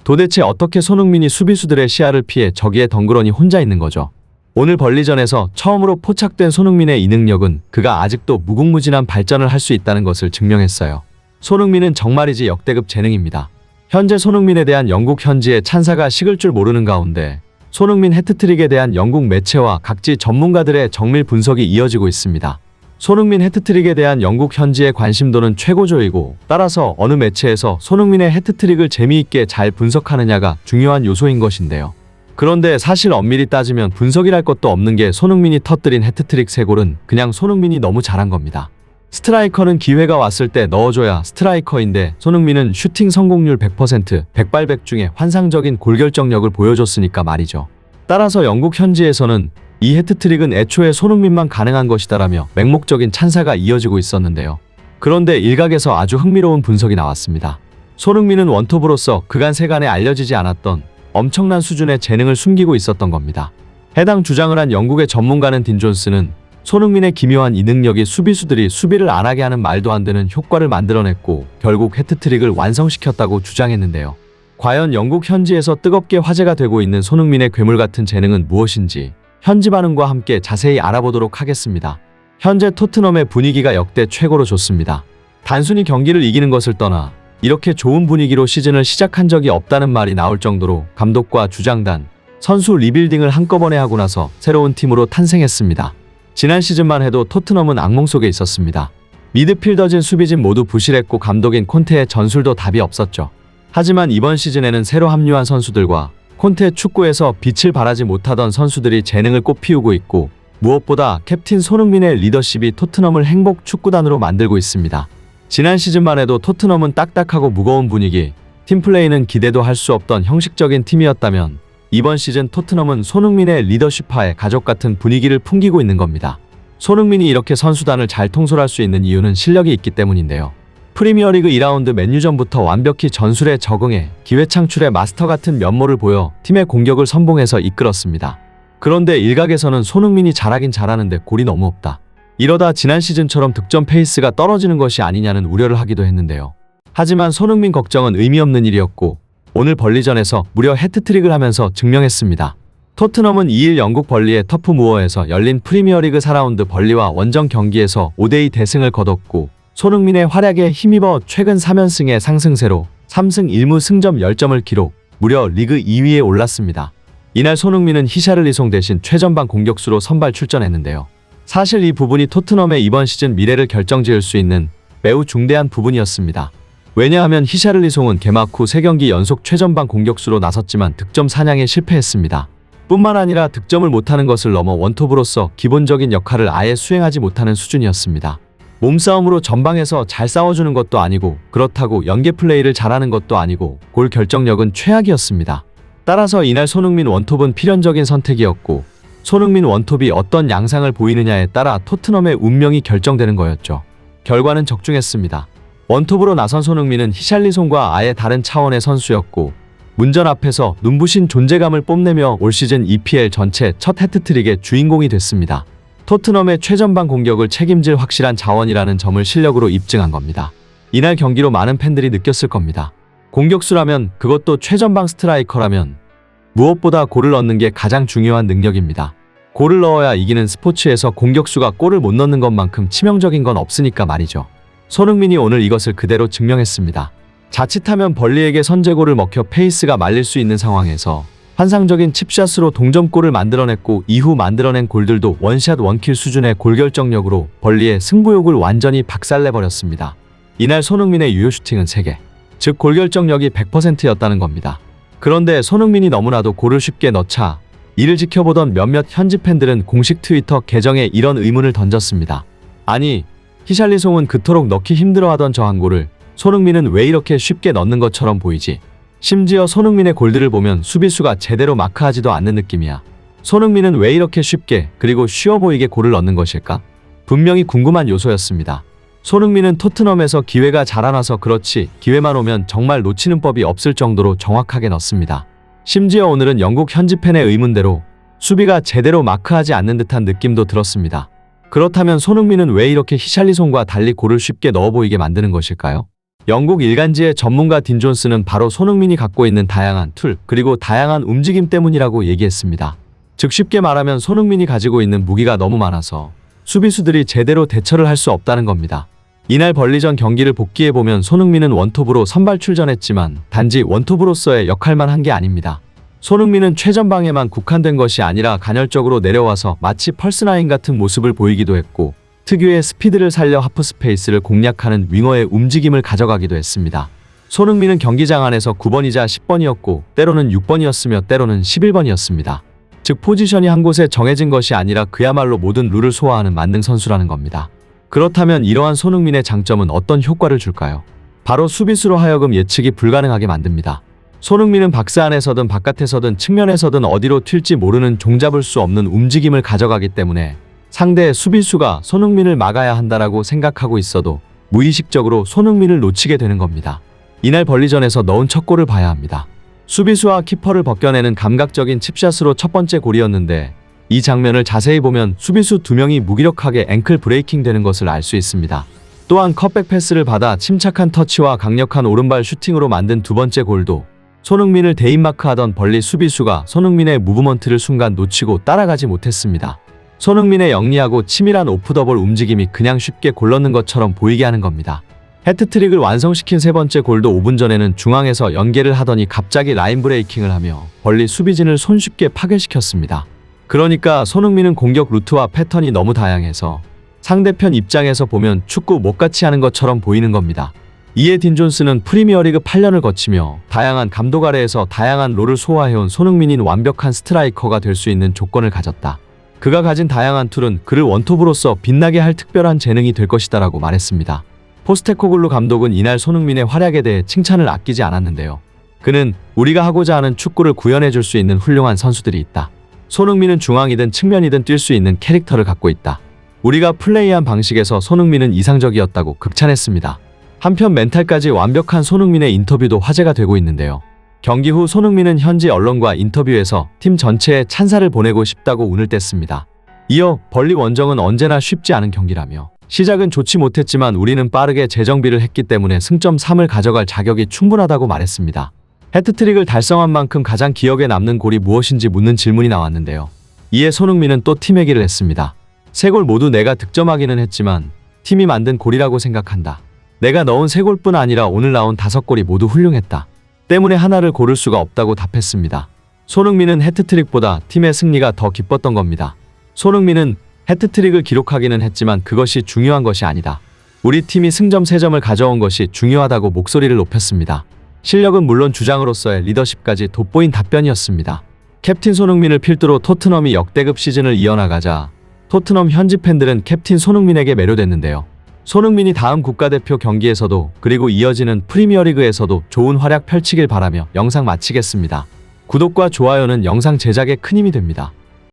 도대체 어떻게 손흥민이 수비수들의 시야를 피해 저기에 덩그러니 혼자 있는 거죠? 오늘 벌리전에서 처음으로 포착된 손흥민의 이 능력은 그가 아직도 무궁무진한 발전을 할 수 있다는 것을 증명했어요. 손흥민은 정말이지 역대급 재능입니다. 현재 손흥민에 대한 영국 현지의 찬사가 식을 줄 모르는 가운데 손흥민 해트트릭에 대한 영국 매체와 각지 전문가들의 정밀 분석이 이어지고 있습니다. 손흥민 해트트릭에 대한 영국 현지의 관심도는 최고조이고, 따라서 어느 매체에서 손흥민의 해트트릭을 재미있게 잘 분석하느냐가 중요한 요소인 것인데요. 그런데 사실 엄밀히 따지면 분석이랄 것도 없는 게 손흥민이 터뜨린 해트트릭 3골은 그냥 손흥민이 너무 잘한 겁니다. 스트라이커는 기회가 왔을 때 넣어줘야 스트라이커인데 손흥민은 슈팅 성공률 100%, 백발백중의 환상적인 골 결정력을 보여줬으니까 말이죠. 따라서 영국 현지에서는 이 해트트릭은 애초에 손흥민만 가능한 것이다라며 맹목적인 찬사가 이어지고 있었는데요. 그런데 일각에서 아주 흥미로운 분석이 나왔습니다. 손흥민은 원톱으로서 그간 세간에 알려지지 않았던 엄청난 수준의 재능을 숨기고 있었던 겁니다. 해당 주장을 한 영국의 전문가는 딘 존스는 손흥민의 기묘한 이 능력이 수비수들이 수비를 안 하게 하는 말도 안 되는 효과를 만들어냈고 결국 해트트릭을 완성시켰다고 주장했는데요. 과연 영국 현지에서 뜨겁게 화제가 되고 있는 손흥민의 괴물 같은 재능은 무엇인지 현지 반응과 함께 자세히 알아보도록 하겠습니다. 현재 토트넘의 분위기가 역대 최고로 좋습니다. 단순히 경기를 이기는 것을 떠나 이렇게 좋은 분위기로 시즌을 시작한 적이 없다는 말이 나올 정도로 감독과 주장단, 선수 리빌딩을 한꺼번에 하고 나서 새로운 팀으로 탄생했습니다. 지난 시즌만 해도 토트넘은 악몽 속에 있었습니다. 미드필더진 수비진 모두 부실했고 감독인 콘테의 전술도 답이 없었죠. 하지만 이번 시즌에는 새로 합류한 선수들과 콘테 축구에서 빛을 발하지 못하던 선수들이 재능을 꽃피우고 있고, 무엇보다 캡틴 손흥민의 리더십이 토트넘을 행복 축구단으로 만들고 있습니다. 지난 시즌만 해도 토트넘은 딱딱하고 무거운 분위기, 팀플레이는 기대도 할 수 없던 형식적인 팀이었다면 이번 시즌 토트넘은 손흥민의 리더십하에 가족 같은 분위기를 풍기고 있는 겁니다. 손흥민이 이렇게 선수단을 잘 통솔할 수 있는 이유는 실력이 있기 때문인데요. 프리미어리그 2라운드 맨유전부터 완벽히 전술에 적응해 기회 창출의 마스터 같은 면모를 보여 팀의 공격을 선봉해서 이끌었습니다. 그런데 일각에서는 손흥민이 잘하긴 잘하는데 골이 너무 없다, 이러다 지난 시즌처럼 득점 페이스가 떨어지는 것이 아니냐는 우려를 하기도 했는데요. 하지만 손흥민 걱정은 의미 없는 일이었고 오늘 벌리전에서 무려 해트트릭을 하면서 증명했습니다. 토트넘은 2일 영국 벌리의 터프 무어에서 열린 프리미어리그 4라운드 벌리와 원정 경기에서 5대2 대승을 거뒀고, 손흥민의 활약에 힘입어 최근 3연승의 상승세로 3승 1무 승점 10점을 기록, 무려 리그 2위에 올랐습니다. 이날 손흥민은 히샤를리송 대신 최전방 공격수로 선발 출전했는데요. 사실 이 부분이 토트넘의 이번 시즌 미래를 결정지을 수 있는 매우 중대한 부분이었습니다. 왜냐하면 히샤를리송은 개막 후 3경기 연속 최전방 공격수로 나섰지만 득점 사냥에 실패했습니다. 뿐만 아니라 득점을 못하는 것을 넘어 원톱으로서 기본적인 역할을 아예 수행하지 못하는 수준이었습니다. 몸싸움으로 전방에서 잘 싸워주는 것도 아니고, 그렇다고 연계 플레이를 잘하는 것도 아니고, 골 결정력은 최악이었습니다. 따라서 이날 손흥민 원톱은 필연적인 선택이었고, 손흥민 원톱이 어떤 양상을 보이느냐에 따라 토트넘의 운명이 결정되는 거였죠. 결과는 적중했습니다. 원톱으로 나선 손흥민은 히샬리송과 아예 다른 차원의 선수였고, 문전 앞에서 눈부신 존재감을 뽐내며 올 시즌 EPL 전체 첫 해트트릭의 주인공이 됐습니다. 토트넘의 최전방 공격을 책임질 확실한 자원이라는 점을 실력으로 입증한 겁니다. 이날 경기로 많은 팬들이 느꼈을 겁니다. 공격수라면, 그것도 최전방 스트라이커라면 무엇보다 골을 넣는 게 가장 중요한 능력입니다. 골을 넣어야 이기는 스포츠에서 공격수가 골을 못 넣는 것만큼 치명적인 건 없으니까 말이죠. 손흥민이 오늘 이것을 그대로 증명했습니다. 자칫하면 벌리에게 선제골을 먹혀 페이스가 말릴 수 있는 상황에서 환상적인 칩샷으로 동점골을 만들어냈고, 이후 만들어낸 골들도 원샷 원킬 수준의 골 결정력으로 벌리의 승부욕을 완전히 박살내버렸습니다. 이날 손흥민의 유효 슈팅은 3개, 즉 골 결정력이 100%였다는 겁니다. 그런데 손흥민이 너무나도 골을 쉽게 넣자 이를 지켜보던 몇몇 현지 팬들은 공식 트위터 계정에 이런 의문을 던졌습니다. 아니, 히샬리송은 그토록 넣기 힘들어하던 저 한 골을 손흥민은 왜 이렇게 쉽게 넣는 것처럼 보이지? 심지어 손흥민의 골들을 보면 수비수가 제대로 마크하지도 않는 느낌이야. 손흥민은 왜 이렇게 쉽게, 그리고 쉬워 보이게 골을 넣는 것일까? 분명히 궁금한 요소였습니다. 손흥민은 토트넘에서 기회가 잘 안 와서 그렇지, 기회만 오면 정말 놓치는 법이 없을 정도로 정확하게 넣습니다. 심지어 오늘은 영국 현지 팬의 의문대로 수비가 제대로 마크하지 않는 듯한 느낌도 들었습니다. 그렇다면 손흥민은 왜 이렇게 히샬리송과 달리 골을 쉽게 넣어 보이게 만드는 것일까요? 영국 일간지의 전문가 딘 존스는 바로 손흥민이 갖고 있는 다양한 툴, 그리고 다양한 움직임 때문이라고 얘기했습니다. 즉 쉽게 말하면 손흥민이 가지고 있는 무기가 너무 많아서 수비수들이 제대로 대처를 할 수 없다는 겁니다. 이날 벌리전 경기를 복귀해보면 손흥민은 원톱으로 선발 출전했지만 단지 원톱으로서의 역할만 한 게 아닙니다. 손흥민은 최전방에만 국한된 것이 아니라 간헐적으로 내려와서 마치 펄스9 같은 모습을 보이기도 했고, 특유의 스피드를 살려 하프스페이스를 공략하는 윙어의 움직임을 가져가기도 했습니다. 손흥민은 경기장 안에서 9번이자 10번이었고 때로는 6번이었으며 때로는 11번이었습니다. 즉 포지션이 한 곳에 정해진 것이 아니라 그야말로 모든 룰을 소화하는 만능 선수라는 겁니다. 그렇다면 이러한 손흥민의 장점은 어떤 효과를 줄까요? 바로 수비수로 하여금 예측이 불가능하게 만듭니다. 손흥민은 박스 안에서든 바깥에서든 측면에서든 어디로 튈지 모르는 종잡을 수 없는 움직임을 가져가기 때문에 상대의 수비수가 손흥민을 막아야 한다라고 생각하고 있어도 무의식적으로 손흥민을 놓치게 되는 겁니다. 이날 벌리전에서 넣은 첫 골을 봐야 합니다. 수비수와 키퍼를 벗겨내는 감각적인 칩샷으로 첫 번째 골이었는데 이 장면을 자세히 보면 수비수 2명이 무기력하게 앵클 브레이킹 되는 것을 알 수 있습니다. 또한 컷백 패스를 받아 침착한 터치와 강력한 오른발 슈팅으로 만든 두 번째 골도 손흥민을 대인마크하던 벌리 수비수가 손흥민의 무브먼트를 순간 놓치고 따라가지 못했습니다. 손흥민의 영리하고 치밀한 오프더볼 움직임이 그냥 쉽게 골 넣는 것처럼 보이게 하는 겁니다. 해트트릭을 완성시킨 세 번째 골도 5분 전에는 중앙에서 연계를 하더니 갑자기 라인 브레이킹을 하며 벌리 수비진을 손쉽게 파괴시켰습니다. 그러니까 손흥민은 공격 루트와 패턴이 너무 다양해서 상대편 입장에서 보면 축구 못같이 하는 것처럼 보이는 겁니다. 이에 딘 존스는 프리미어리그 8년을 거치며 다양한 감독 아래에서 다양한 롤을 소화해온 손흥민이 완벽한 스트라이커가 될 수 있는 조건을 가졌다. 그가 가진 다양한 툴은 그를 원톱으로서 빛나게 할 특별한 재능이 될 것이다 라고 말했습니다. 포스테코글루 감독은 이날 손흥민의 활약에 대해 칭찬을 아끼지 않았는데요. 그는 우리가 하고자 하는 축구를 구현해 줄 수 있는 훌륭한 선수들이 있다. 손흥민은 중앙이든 측면이든 뛸 수 있는 캐릭터를 갖고 있다. 우리가 플레이한 방식에서 손흥민은 이상적이었다고 극찬했습니다. 한편 멘탈까지 완벽한 손흥민의 인터뷰도 화제가 되고 있는데요. 경기 후 손흥민은 현지 언론과 인터뷰에서 팀 전체에 찬사를 보내고 싶다고 운을 뗐습니다. 이어 벌리 원정은 언제나 쉽지 않은 경기라며 시작은 좋지 못했지만 우리는 빠르게 재정비를 했기 때문에 승점 3을 가져갈 자격이 충분하다고 말했습니다. 해트트릭을 달성한 만큼 가장 기억에 남는 골이 무엇인지 묻는 질문이 나왔는데요. 이에 손흥민은 또 팀 얘기를 했습니다. 세 골 모두 내가 득점하기는 했지만 팀이 만든 골이라고 생각한다. 내가 넣은 세 골뿐 아니라 오늘 나온 5골이 모두 훌륭했다. 때문에 하나를 고를 수가 없다고 답했습니다. 손흥민은 해트트릭보다 팀의 승리가 더 기뻤던 겁니다. 손흥민은 해트트릭을 기록하기는 했지만 그것이 중요한 것이 아니다. 우리 팀이 승점 3점을 가져온 것이 중요하다고 목소리를 높였습니다. 실력은 물론 주장으로서의 리더십까지 돋보인 답변이었습니다. 캡틴 손흥민을 필두로 토트넘이 역대급 시즌을 이어나가자 토트넘 현지 팬들은 캡틴 손흥민에게 매료됐는데요. 손흥민이 다음 국가대표 경기에서도 그리고 이어지는 프리미어리그에서도 좋은 활약 펼치길 바라며 영상 마치겠습니다. 구독과 좋아요는 영상 제작에 큰 힘이 됩니다.